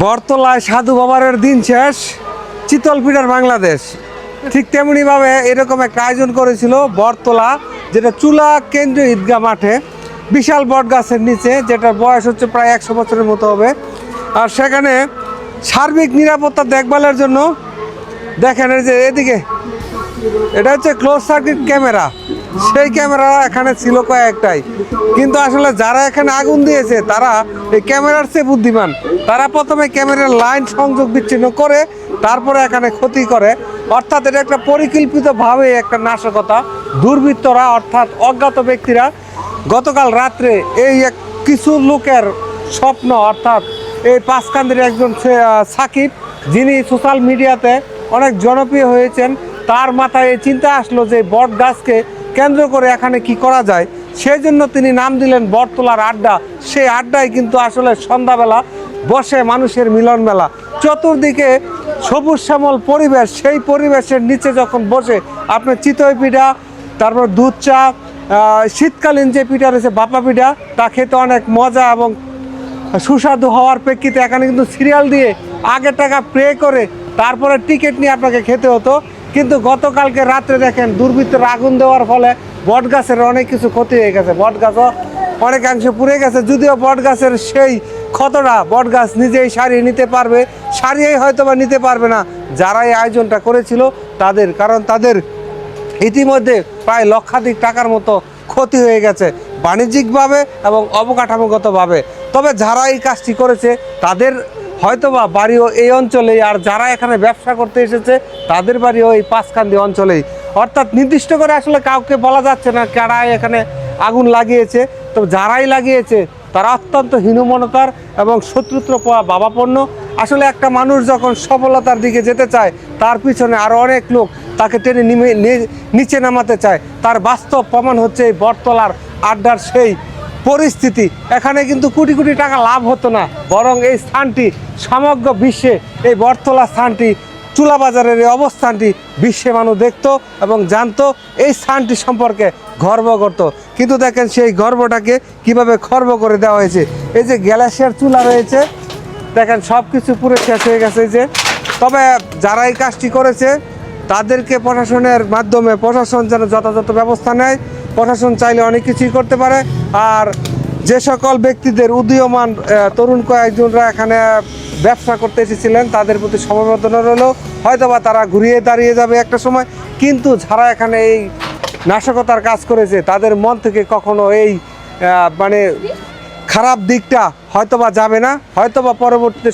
বরতলায় সাধু বাবারের দিন শেষ, চিতলপিঠার বাংলাদেশ। ঠিক তেমনিভাবে এরকম একটা আয়োজন করেছিল বরতলা, যেটা চুলা কেন্দ্রীয় ঈদগাহ মাঠে, বিশাল বট গাছের নিচে, যেটার বয়স হচ্ছে প্রায় 100 বছরের মতো হবে। আর সেখানে সার্বিক নিরাপত্তা দেখভালের জন্য দেখেন এই যে এদিকে, এটা হচ্ছে ক্লোজ সার্কিট ক্যামেরা। সেই ক্যামেরা এখানে ছিল কয়েকটাই, কিন্তু আসলে যারা এখানে আগুন দিয়েছে তারা এই ক্যামেরার চেয়ে বুদ্ধিমান। তারা প্রথমে ক্যামেরার লাইন সংযোগ বিচ্ছিন্ন করে তারপরে এখানে ক্ষতি করে। অর্থাৎ এটা একটা পরিকল্পিতভাবে একটা নাশকতা। দুর্বৃত্তরা অর্থাৎ অজ্ঞাত ব্যক্তিরা গতকাল রাত্রে এই কিছু লোকের স্বপ্ন, অর্থাৎ এই পাঁচকান্দির একজন সাকিব, যিনি সোশ্যাল মিডিয়াতে অনেক জনপ্রিয় হয়েছেন, তার মাথায় এই চিন্তা আসলো যে বট গাছকে কেন্দ্র করে এখানে কি করা যায়। সেই জন্য তিনি নাম দিলেন বটতলার আড্ডা। সেই আড্ডায় কিন্তু আসলে সন্ধ্যাবেলা বসে মানুষের মিলন মেলা, চতুর্দিকে সবুজ শ্যামল পরিবেশ। সেই পরিবেশের নিচে যখন বসে আপনি চিতই পিঠা, তারপর দুধ চা, শীতকালীন যে পিঠা রয়েছে ভাপা পিঠা, তা খেতে অনেক মজা এবং সুস্বাদু হওয়ার প্রেক্ষিতে এখানে কিন্তু সিরিয়াল দিয়ে আগে টাকা পে করে তারপরে টিকিট নিয়ে আপনাকে খেতে হতো। কিন্তু গতকালকে রাত্রে দেখেন দুর্বৃত্তর আগুন দেওয়ার ফলে বট গাছের অনেক কিছু ক্ষতি হয়ে গেছে, বট গাছও অনেকাংশে পুড়ে গেছে। যদিও বট গাছের সেই ক্ষতটা বট গাছ নিজেই সারিয়ে নিতে পারবে, সারিয়েই হয়তো বা নিতে পারবে না যারা এই আয়োজনটা করেছিল তাদের, কারণ তাদের ইতিমধ্যে প্রায় লক্ষাধিক টাকার মতো ক্ষতি হয়ে গেছে বাণিজ্যিকভাবে এবং অবকাঠামোগতভাবে। তবে যারা এই কাজটি করেছে তাদের হয়তোবা বাড়িও এই অঞ্চলেই, আর যারা এখানে ব্যবসা করতে এসেছে তাদের বাড়িও এই পাঁচকান্দি অঞ্চলেই। অর্থাৎ নির্দিষ্ট করে আসলে কাউকে বলা যাচ্ছে না কারা এখানে আগুন লাগিয়েছে। তো যারাই লাগিয়েছে তারা অত্যন্ত হীনমনতার এবং শত্রুত্ব ভাবাপন্ন। আসলে একটা মানুষ যখন সফলতার দিকে যেতে চায়, তার পিছনে আরও অনেক লোক তাকে টেনে নিচে নামাতে চায়। তার বাস্তব প্রমাণ হচ্ছে এই বটতলার আড্ডার সেই পরিস্থিতি। এখানে কিন্তু কোটি কোটি টাকা লাভ হতো না, বরং এই স্থানটি সমগ্র বিশ্বে, এই বটতলা স্থানটি, চুলাবাজারের এই অবস্থানটি বিশ্বে মানুষ দেখতো এবং জানতো, এই স্থানটি সম্পর্কে গর্ব করত। কিন্তু দেখেন সেই গর্বটাকে কিভাবে খর্ব করে দেওয়া হয়েছে। এই যে গ্যালাসিয়ার চুলা রয়েছে, দেখেন সব কিছু পুরো শেষ হয়ে গেছে। যে তবে যারা এই কাজটি করেছে তাদেরকে প্রশাসনের মাধ্যমে, প্রশাসন যেন যথাযথ ব্যবস্থা নেয়। প্রশাসন চাইলে অনেক কিছুই করতে পারে। আর যে সকল ব্যক্তিদের উদীয়মান তরুণ কয়েকজনরা এখানে ব্যবসা করতে এসেছিলেন তাদের প্রতি সমবেদনা রইল, হয়তোবা তারা ঘুরিয়ে দাঁড়িয়ে যাবে একটা সময়। কিন্তু যারা এখানে এই নাশকতার কাজ করেছে তাদের মন থেকে কখনো এই মানে খারাপ দিকটা হয়তোবা যাবে না, হয়তোবা পরবর্তীতে